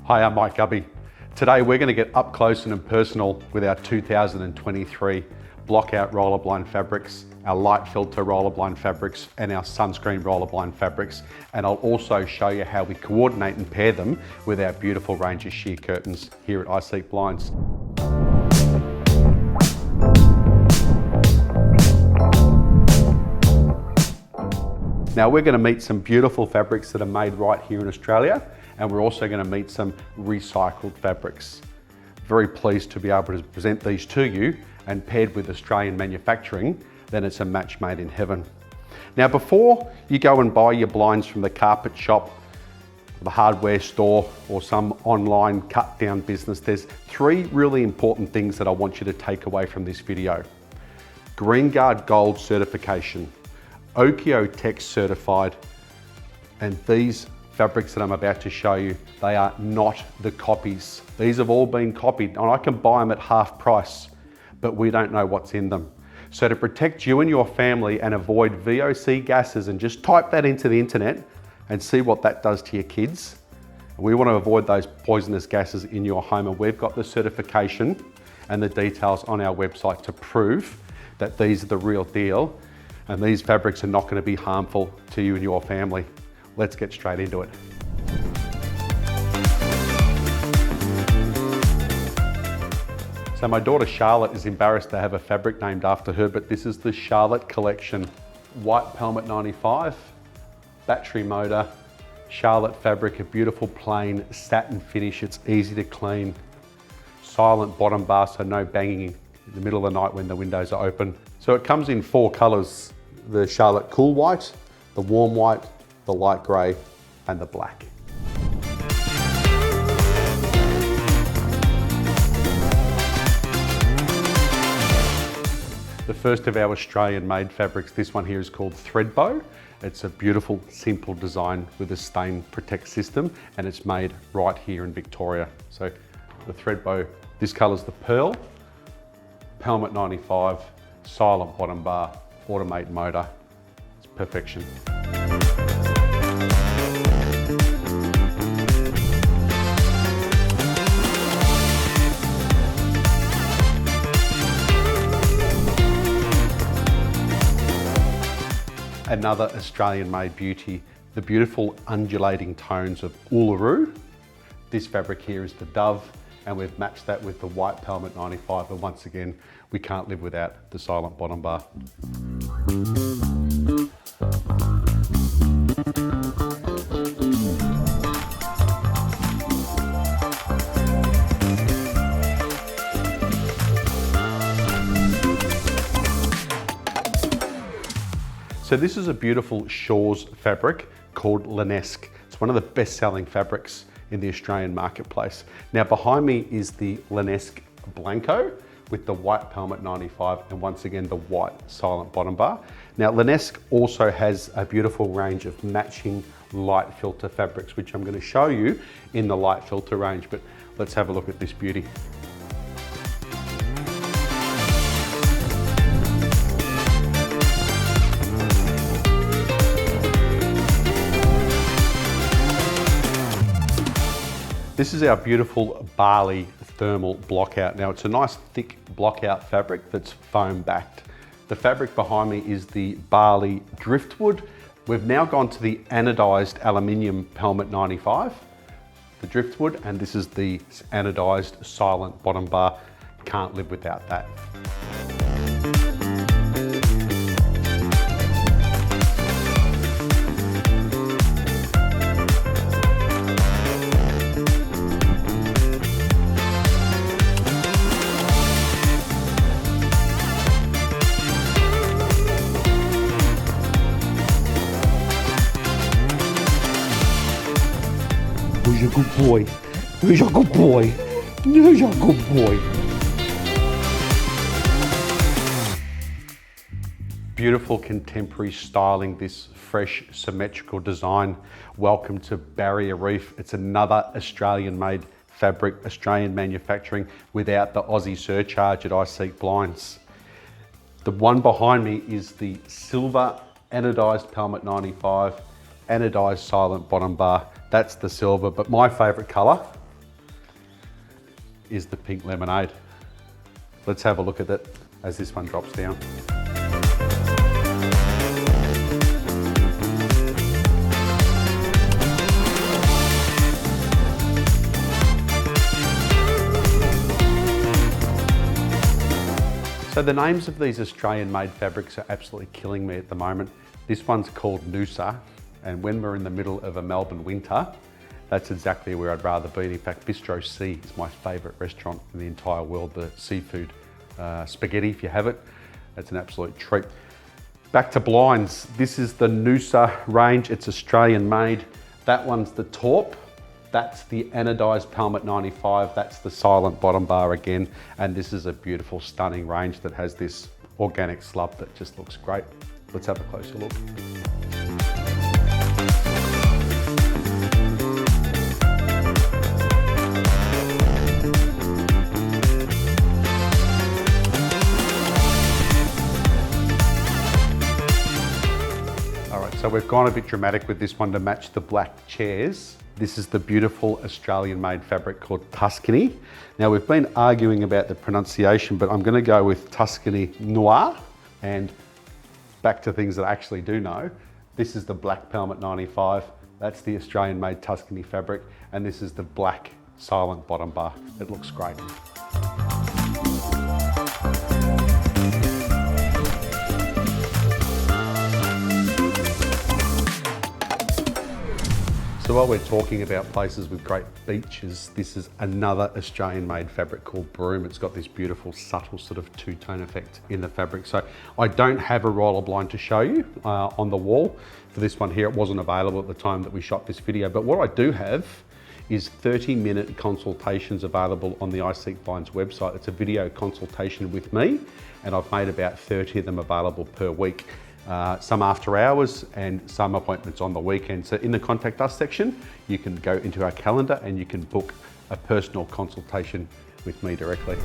Hi, I'm Mike Gubby. Today we're going to get up close and personal with our 2023 Blockout roller blind fabrics, our light filter roller blind fabrics and our sunscreen roller blind fabrics. And I'll also show you how we coordinate and pair them with our beautiful range of sheer curtains here at iSeekBlinds. Now we're going to meet some beautiful fabrics that are made right here in Australia, and we're also going to meet some recycled fabrics. Very pleased to be able to present these to you, and paired with Australian manufacturing, then it's a match made in heaven. Now before you go and buy your blinds from the carpet shop, the hardware store, or some online cut down business, there's three really important things that I want you to take away from this video. Green Guard Gold certification, OEKO-TEX certified, and these fabrics that I'm about to show you, they are not the copies. These have all been copied, and I can buy them at half price, but we don't know what's in them. So to protect you and your family and avoid VOC gases, and just type that into the internet and see what that does to your kids. We want to avoid those poisonous gases in your home, and we've got the certification and the details on our website to prove that these are the real deal, and these fabrics are not going to be harmful to you and your family. Let's get straight into it. So my daughter Charlotte is embarrassed to have a fabric named after her, but this is the Charlotte Collection. White Pelmet 95, battery motor, Charlotte fabric, a beautiful plain satin finish. It's easy to clean. Silent bottom bar, so no banging in the middle of the night when the windows are open. So it comes in four colors: the Charlotte Cool White, the Warm White, the Light Grey, and the Black. The first of our Australian-made fabrics, this one here is called Thredbo. It's a beautiful, simple design with a stain protect system, and it's made right here in Victoria. So the Thredbo, this colour's the Pearl, Pelmet 95, silent bottom bar, automated motor. It's perfection. Another Australian-made beauty, the beautiful undulating tones of Uluru. This fabric here is the Dove, and we've matched that with the white Pelmet 95, and once again, we can't live without the silent bottom bar. So this is a beautiful shawls fabric called Linesque. It's one of the best-selling fabrics in the Australian marketplace. Now behind me is the Linesque Blanco with the white Pelmet 95, and once again the white silent bottom bar. Now Linesque also has a beautiful range of matching light filter fabrics, which I'm going to show you in the light filter range, but let's have a look at this beauty. This is our beautiful Bali thermal blockout. Now it's a nice thick blockout fabric that's foam backed. The fabric behind me is the Bali driftwood. We've now gone to the anodized aluminium Pelmet 95, the driftwood, and this is the anodized silent bottom bar. Can't live without that. Who's your good boy? Who's your good boy? Who's your good boy? Beautiful contemporary styling, this fresh symmetrical design. Welcome to Barrier Reef. It's another Australian-made fabric, Australian manufacturing, without the Aussie surcharge at iSeekBlinds. The one behind me is the silver anodized Pelmet 95, anodized silent bottom bar. That's the silver, but my favorite color is the pink lemonade. Let's have a look at it as this one drops down. So the names of these Australian-made fabrics are absolutely killing me at the moment. This one's called Noosa, and when we're in the middle of a Melbourne winter, that's exactly where I'd rather be. In fact, Bistro C is my favourite restaurant in the entire world. The seafood spaghetti, if you have it, that's an absolute treat. Back to blinds. This is the Noosa range. It's Australian-made. That one's the taupe. That's the anodized Pelmet 95. That's the silent bottom bar again. And this is a beautiful, stunning range that has this organic slub that just looks great. Let's have a closer look. All right, so we've gone a bit dramatic with this one to match the black chairs. This is the beautiful Australian-made fabric called Tuscany. Now we've been arguing about the pronunciation, but I'm going to go with Tuscany Noir. And back to things that I actually do know. This is the black Pelmet 95. That's the Australian-made Tuscany fabric. And this is the black silent bottom bar. It looks great. So while we're talking about places with great beaches, this is another Australian-made fabric called Broome. It's got this beautiful, subtle sort of two-tone effect in the fabric. So I don't have a roller blind to show you on the wall. For this one here, it wasn't available at the time that we shot this video, but what I do have is 30-minute consultations available on the iSeekBlinds website. It's a video consultation with me, and I've made about 30 of them available per week. Some after hours and some appointments on the weekend. So in the contact us section, you can go into our calendar and you can book a personal consultation with me directly.